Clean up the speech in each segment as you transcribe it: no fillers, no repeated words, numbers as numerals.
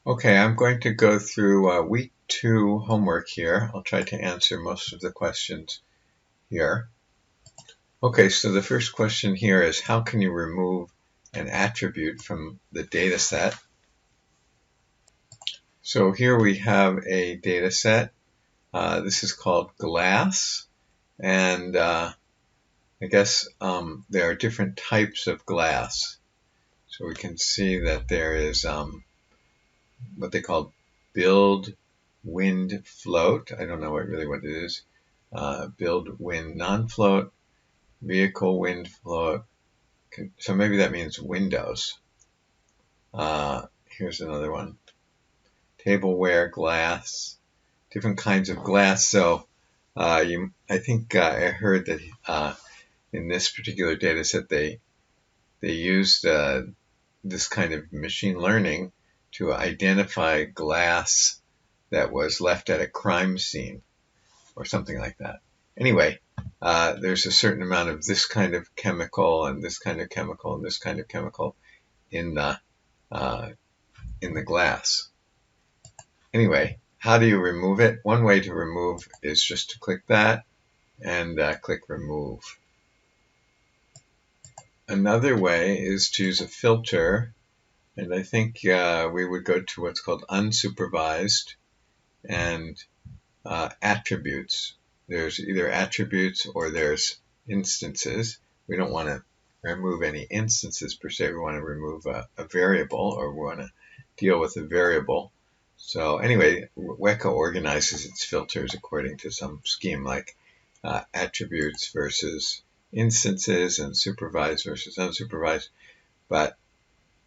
Okay, I'm going to go through week 2 homework here. I'll try to answer most of the questions here. Okay, so the first question here is, how can you remove an attribute from the data set? So here we have a data set. This is called glass, and I guess there are different types of glass. So we can see that there is what they call build, wind, float. I don't know really what it is. Build, wind, non-float, vehicle, wind, float. So maybe that means windows. Here's another one. Tableware, glass, different kinds of glass. So I think I heard that in this particular data set they used this kind of machine learning to identify glass that was left at a crime scene or something like that. Anyway, there's a certain amount of this kind of chemical and this kind of chemical and this kind of chemical in the glass. Anyway, how do you remove it? One way to remove is just to click that and click remove. Another way is to use a filter, and I think we would go to what's called unsupervised and attributes. There's either attributes or there's instances. We don't want to remove any instances per se. We want to remove a variable, or we want to deal with a variable. So anyway, weka organizes its filters according to some scheme, like attributes versus instances and supervised versus unsupervised. But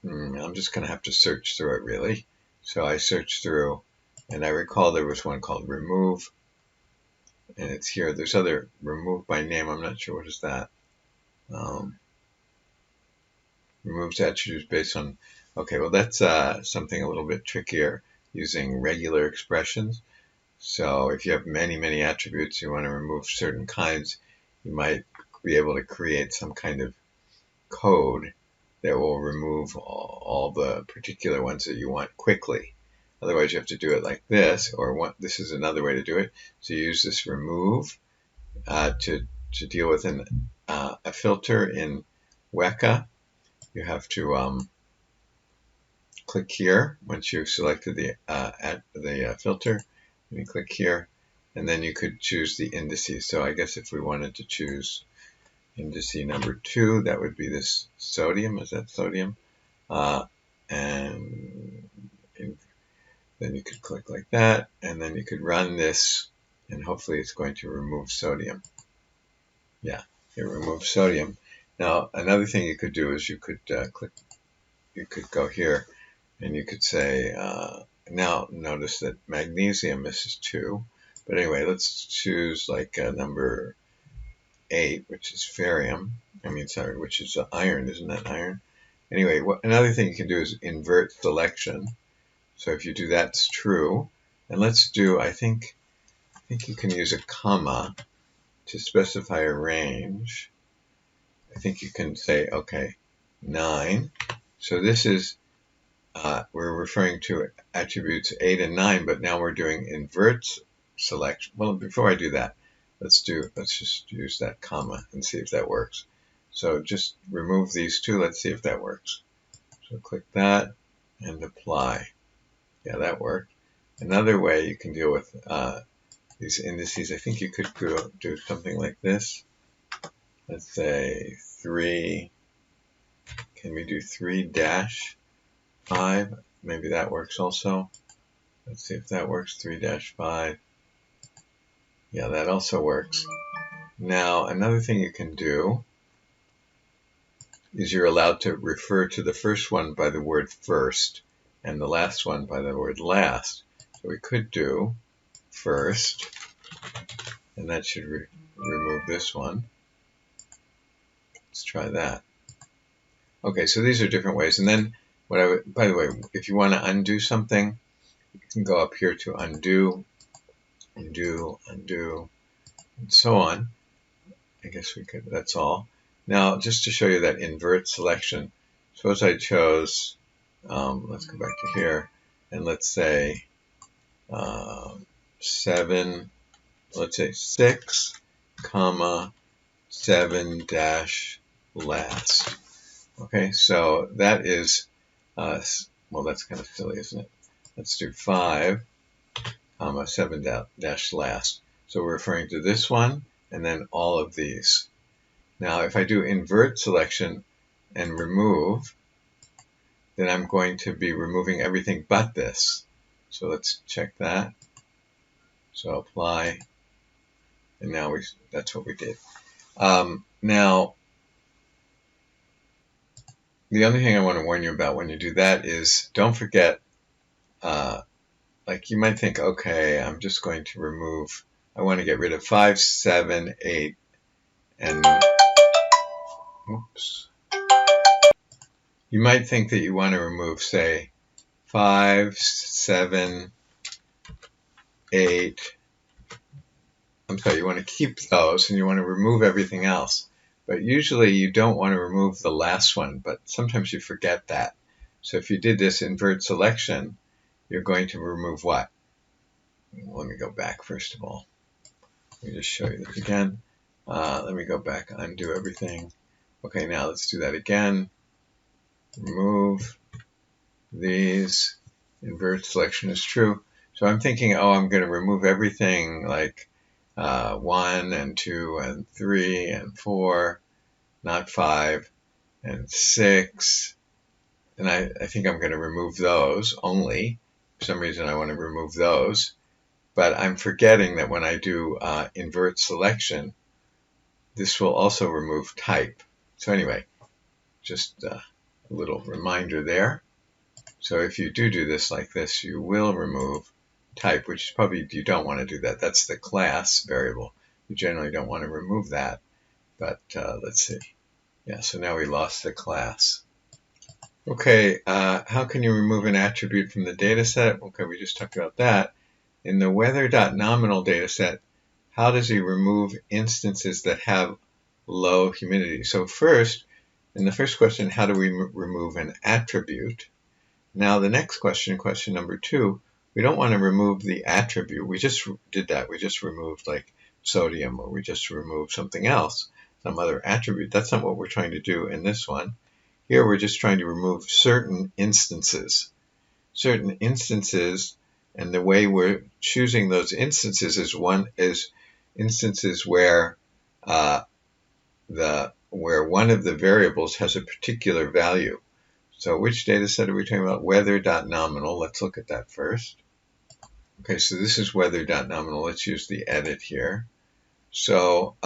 I'm just going to have to search through it, really. So I searched through, and I recall there was one called remove, and it's here. There's other remove by name. I'm not sure what is that. Removes attributes based on, okay, well that's something a little bit trickier, using regular expressions. So if you have many attributes, you want to remove certain kinds, you might be able to create some kind of code that will remove all the particular ones that you want quickly. Otherwise, you have to do it like this, or this is another way to do it. So you use this remove to deal with a filter in weka. You have to click here once you've selected the filter. You click here, and then you could choose the indices. So I guess if we wanted to choose indice number 2, that would be this sodium. Is that sodium? And then you could click like that, and then you could run this, and hopefully it's going to remove sodium. Yeah, it removes sodium. Now, another thing you could do is you could you could go here, and you could say, now notice that magnesium is 2. But anyway, let's choose like number 8, which is ferrium. Which is iron. Isn't that iron? Anyway, another thing you can do is invert selection. So if you do that's true, and let's do, I think you can use a comma to specify a range. I think you can say, okay, 9. So this is, we're referring to attributes 8 and 9, but now we're doing invert selection. Well, before I do that, let's just use that comma and see if that works. So just remove these two. Let's see if that works. So click that and apply. Yeah, that worked. Another way you can deal with these indices, I think you could do something like this. Let's say 3. Can we do 3-5? Maybe that works also. Let's see if that works. 3-5. Yeah, that also works. Now, another thing you can do is you're allowed to refer to the first one by the word first and the last one by the word last. So we could do first, and that should remove this one. Let's try that. Okay, so these are different ways. And then, by the way, if you want to undo something, you can go up here to undo, undo, undo, and so on. I guess we could, that's all. Now, just to show you that invert selection, suppose I chose, let's go back to here. and let's say 7, let's say 6, comma 7 dash last. Okay, so that is, well, that's kind of silly, isn't it? Let's do 5, comma 7 dash last. So we're referring to this one and then all of these. Now, if I do invert selection and remove, then I'm going to be removing everything but this. So let's check that. So apply, and now that's what we did. Now, the other thing I want to warn you about when you do that is don't forget, like you might think, okay, I'm just going to remove, I want to get rid of 5, 7, 8, and, oops. You might think that you want to remove, say, 5, 7, 8, I'm sorry, you want to keep those and you want to remove everything else. But usually you don't want to remove the last one, but sometimes you forget that. So if you did this invert selection, you're going to remove what? Let me go back first of all. Let me just show you this again. Let me go back, undo everything. Okay, now let's do that again. Remove these. Invert selection is true. So I'm thinking, oh, I'm going to remove everything like 1 and 2 and 3 and 4, not 5, and 6. And I think I'm going to remove those only. For some reason I want to remove those. But I'm forgetting that when I do invert selection, this will also remove type. So anyway, just a little reminder there. So if you do this like this, you will remove type, which probably you don't want to do that. That's the class variable. You generally don't want to remove that. But let's see. Yeah, so now we lost the class. Okay, how can you remove an attribute from the data set? Okay, we just talked about that. In the weather.nominal data set, how does he remove instances that have low humidity? So first, in the first question, how do we remove an attribute? Now the next question, question number 2, we don't want to remove the attribute. We just did that. We just removed like sodium, or we just removed something else, some other attribute. That's not what we're trying to do in this one. Here we're just trying to remove certain instances. Certain instances, and the way we're choosing those instances is instances where where one of the variables has a particular value. So which data set are we talking about? Weather.nominal. Let's look at that first. Okay, so this is weather.nominal. Let's use the edit here. So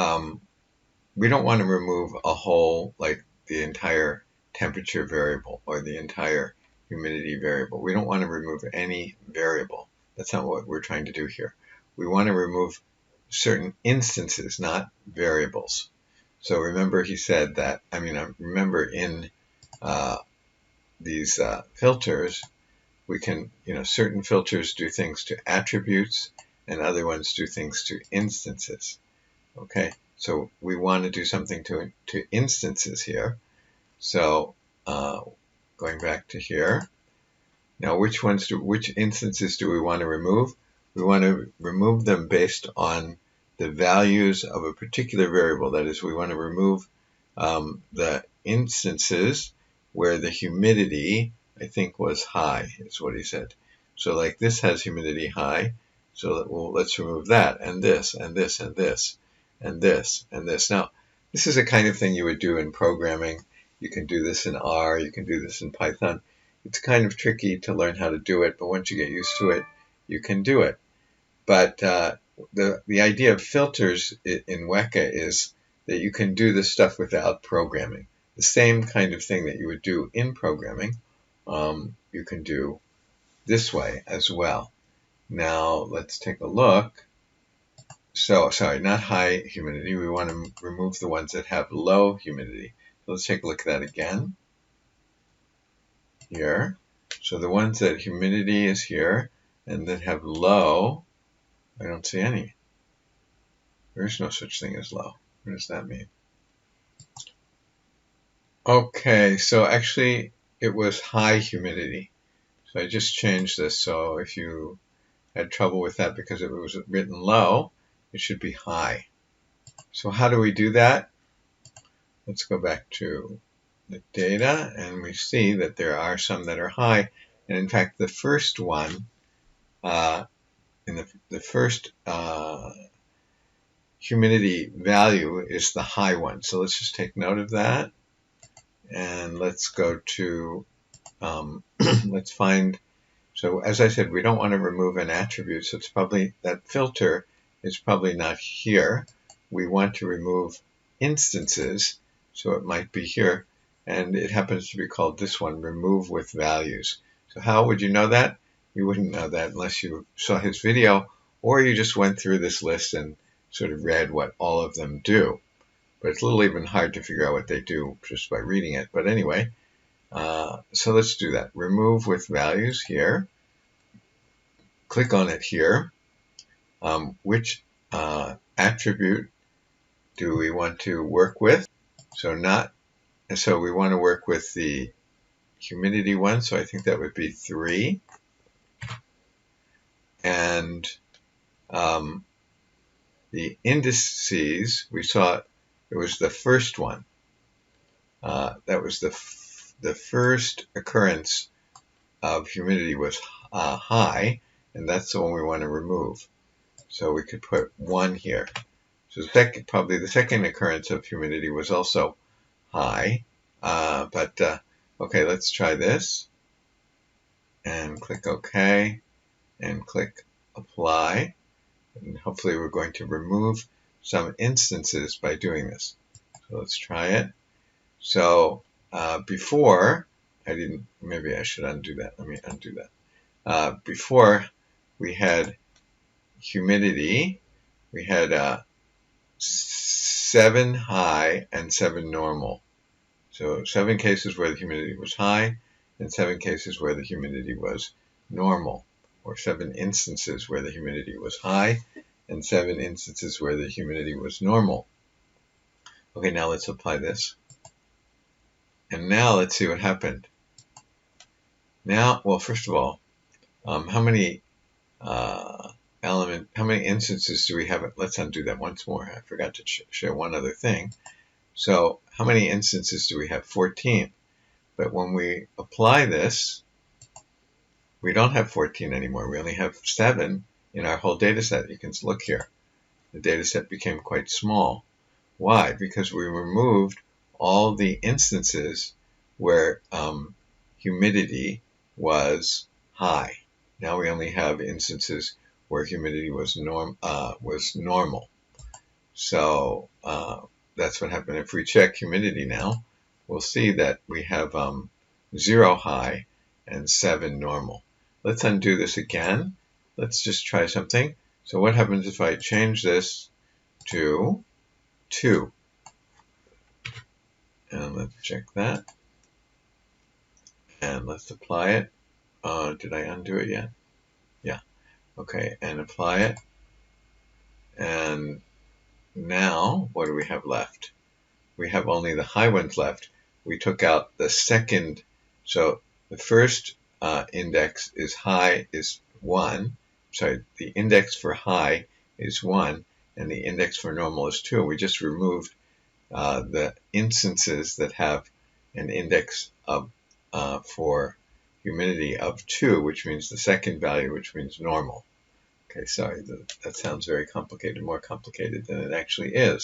we don't want to remove a whole, like the entire temperature variable or the entire humidity variable. We don't want to remove any variable. That's not what we're trying to do here. We want to remove certain instances, not variables. So remember he said that, remember in these filters, we can, certain filters do things to attributes and other ones do things to instances. Okay, so we want to do something to instances here. So going back to here, now which instances do we want to remove? We want to remove them based on the values of a particular variable. That is, we want to remove the instances where the humidity, I think, was high, is what he said. So like this has humidity high, so let's remove that, and this, and this, and this, and this, and this. Now, this is the kind of thing you would do in programming. You can do this in R, you can do this in Python. It's kind of tricky to learn how to do it, but once you get used to it, you can do it. But the idea of filters in weka is that you can do this stuff without programming. The same kind of thing that you would do in programming, you can do this way as well. Now let's take a look. So, sorry, not high humidity. We want to remove the ones that have low humidity. So let's take a look at that again. Here. So the ones that humidity is here and that have low, I don't see any. There's no such thing as low. What does that mean? Okay, so actually it was high humidity. So I just changed this. So if you had trouble with that because it was written low, it should be high. So how do we do that? Let's go back to the data, and we see that there are some that are high. And in fact, the first one, in the first humidity value is the high one. So let's just take note of that. And let's go to, let's find, so as I said, we don't want to remove an attribute. So it's probably, that filter is probably not here. We want to remove instances. So it might be here. And it happens to be called this one, remove with values. So how would you know that? You wouldn't know that unless you saw his video, or you just went through this list and sort of read what all of them do. But it's a little even hard to figure out what they do just by reading it. But anyway, so let's do that. Remove with values here. Click on it here. Which attribute do we want to work with? So we want to work with the humidity one. So I think that would be 3. And the indices, we saw it was the first one. That was the first occurrence of humidity was high, and that's the one we want to remove. So we could put 1 here. So probably the second occurrence of humidity was also high. Okay, let's try this. And click OK. And click Apply. And hopefully we're going to remove some instances by doing this. So let's try it. So before, maybe I should undo that. Let me undo that. Before we had humidity, we had 7 high and 7 normal. So 7 cases where the humidity was high and 7 cases where the humidity was normal, or 7 instances where the humidity was high and 7 instances where the humidity was normal. Okay, now let's apply this. And now let's see what happened. Now, well, first of all, how many instances do we have? Let's undo that once more. I forgot to show one other thing. So how many instances do we have? 14. But when we apply this, we don't have 14 anymore. We only have 7 in our whole data set. You can look here. The data set became quite small. Why? Because we removed all the instances where humidity was high. Now we only have instances where humidity was normal. So that's what happened. If we check humidity now, we'll see that we have 0 high and 7 normal. Let's undo this again. Let's just try something. So what happens if I change this to 2? And let's check that. And let's apply it. Did I undo it yet? Yeah. Okay, and apply it. And now, what do we have left? We have only the high ones left. We took out the second. So the first index is high is 1. Sorry, the index for high is 1, and the index for normal is 2. We just removed the instances that have an index of for humidity of 2, which means the second value, which means normal. Okay, sorry, that sounds very complicated, more complicated than it actually is.